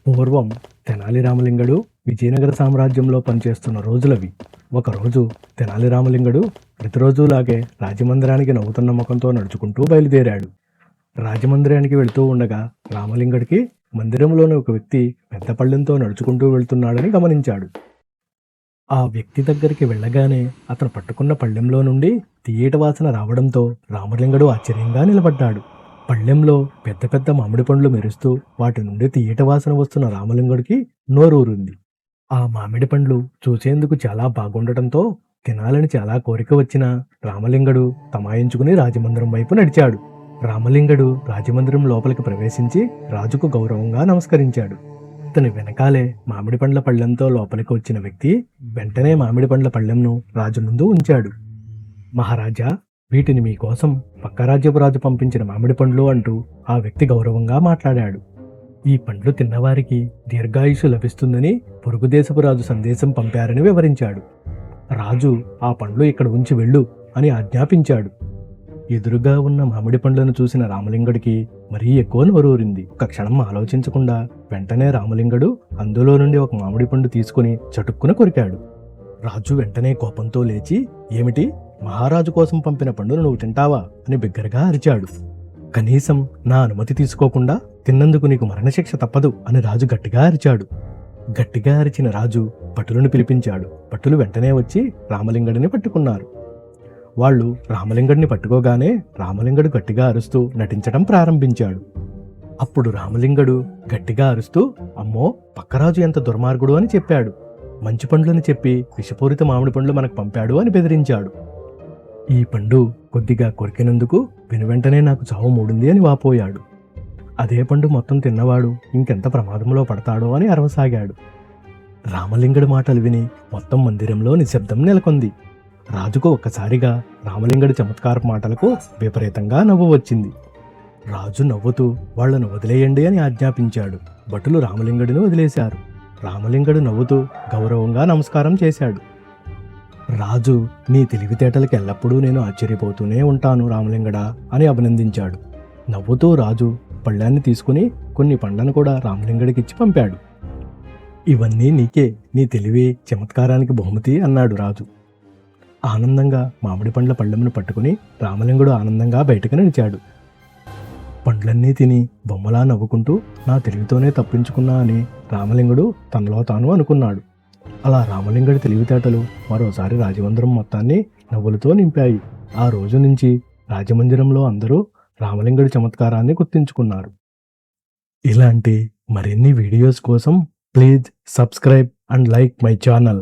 పూర్వం తెనాలి రామలింగడు విజయనగర సామ్రాజ్యంలో పనిచేస్తున్న రోజులవి. ఒకరోజు తెనాలి రామలింగడు ప్రతిరోజులాగే రాజమందిరానికి నవ్వుతున్న ముఖంతో నడుచుకుంటూ బయలుదేరాడు. రాజమందిరానికి వెళుతూ ఉండగా రామలింగడికి మందిరంలోని ఒక వ్యక్తి పెద్ద పళ్ళెంతో నడుచుకుంటూ వెళ్తున్నాడని గమనించాడు. ఆ వ్యక్తి దగ్గరికి వెళ్ళగానే అతను పట్టుకున్న పళ్ళెంలో నుండి తియ్యటి వాసన రావడంతో రామలింగడు ఆశ్చర్యంగా నిలబడ్డాడు. పళ్ళెంలో పెద్ద పెద్ద మామిడి పండ్లు మెరుస్తూ వాటి నుండి తియ్యటి వాసన వస్తున్న రామలింగుడికి నోరూరింది. ఆ మామిడి పండ్లు చూసేందుకు చాలా బాగుండటంతో తినాలని చాలా కోరిక వచ్చినా రామలింగడు తమాయించుకుని రాజమందిరం వైపు నడిచాడు. రామలింగడు రాజమందిరం లోపలికి ప్రవేశించి రాజుకు గౌరవంగా నమస్కరించాడు. అతని వెనకాలే మామిడి పండ్ల పళ్ళెంతో లోపలికి వచ్చిన వ్యక్తి వెంటనే మామిడి పండ్ల పళ్ళెంను రాజు ముందు ఉంచాడు. మహారాజా, వీటిని మీకోసం పక్క రాజ్యపు రాజు పంపించిన మామిడి పండ్లు అంటూ ఆ వ్యక్తి గౌరవంగా మాట్లాడాడు. ఈ పండ్లు తిన్నవారికి దీర్ఘాయుషు లభిస్తుందని పొరుగు దేశపు రాజు సందేశం పంపారని వివరించాడు. రాజు ఆ పండ్లు ఇక్కడ ఉంచి వెళ్ళు అని ఆజ్ఞాపించాడు. ఎదురుగా ఉన్న మామిడి పండ్లను చూసిన రామలింగుడికి మరీ ఎక్కువ నోరూరింది. ఒక క్షణం ఆలోచించకుండా వెంటనే రామలింగడు అందులో నుండి ఒక మామిడి పండు తీసుకుని చటుక్కున కొరికాడు. రాజు వెంటనే కోపంతో లేచి, ఏమిటి, మహారాజు కోసం పంపిన పండును నువ్వు తింటావా అని బిగ్గరగా అరిచాడు. కనీసం నా అనుమతి తీసుకోకుండా తిన్నందుకు నీకు మరణశిక్ష తప్పదు అని రాజు గట్టిగా అరిచాడు. గట్టిగా అరిచిన రాజు భటులను పిలిపించాడు. భటులు వెంటనే వచ్చి రామలింగడిని పట్టుకున్నారు. వాళ్ళు రామలింగడిని పట్టుకోగానే రామలింగడు గట్టిగా అరుస్తూ నటించడం ప్రారంభించాడు. అప్పుడు రామలింగడు గట్టిగా అరుస్తూ, అమ్మో, పక్కరాజు ఎంత దుర్మార్గుడు అని చెప్పాడు. మంచి పండ్లని చెప్పి విషపూరిత మామిడి పండ్లు మనకు పంపాడు అని బెదిరించాడు. ఈ పండు కొద్దిగా కొరికినందుకు వెనువెంటనే నాకు చావు మూడింది అని వాపోయాడు. అదే పండు మొత్తం తిన్నవాడు ఇంకెంత ప్రమాదంలో పడతాడో అని అరవసాగాడు. రామలింగడి మాటలు విని మొత్తం మందిరంలో నిశ్శబ్దం నెలకొంది. రాజుకు ఒక్కసారిగా రామలింగడి చమత్కారపు మాటలకు విపరీతంగా నవ్వు వచ్చింది. రాజు నవ్వుతూ వాళ్లను వదిలేయండి అని ఆజ్ఞాపించాడు. భటులు రామలింగడిని వదిలేశారు. రామలింగడు నవ్వుతూ గౌరవంగా నమస్కారం చేశాడు. రాజు, నీ తెలివితేటలకు ఎల్లప్పుడూ నేను ఆశ్చర్యపోతూనే ఉంటాను రామలింగడా అని అభినందించాడు. నవ్వుతూ రాజు పళ్ళాన్ని తీసుకుని కొన్ని పండ్లను కూడా రామలింగడికిచ్చి పంపాడు. ఇవన్నీ నీకే, నీ తెలివి చమత్కారానికి బహుమతి అన్నాడు రాజు. ఆనందంగా మామిడి పండ్ల పళ్ళెమును పట్టుకుని రామలింగుడు ఆనందంగా బయటకు నడిచాడు. పండ్లన్నీ తిని బొమ్మలా నవ్వుకుంటూ నా తెలివితోనే తప్పించుకున్నా అని రామలింగుడు తనలో తాను అనుకున్నాడు. అలా రామలింగుడి తెలివితేటలు మరోసారి రాజమందిరం మొత్తాన్ని నవ్వులతో నింపాయి. ఆ రోజు నుంచి రాజమందిరంలో అందరూ రామలింగుడి చమత్కారాన్ని గుర్తించుకున్నారు. ఇలాంటి మరిన్ని వీడియోస్ కోసం please subscribe and like my channel.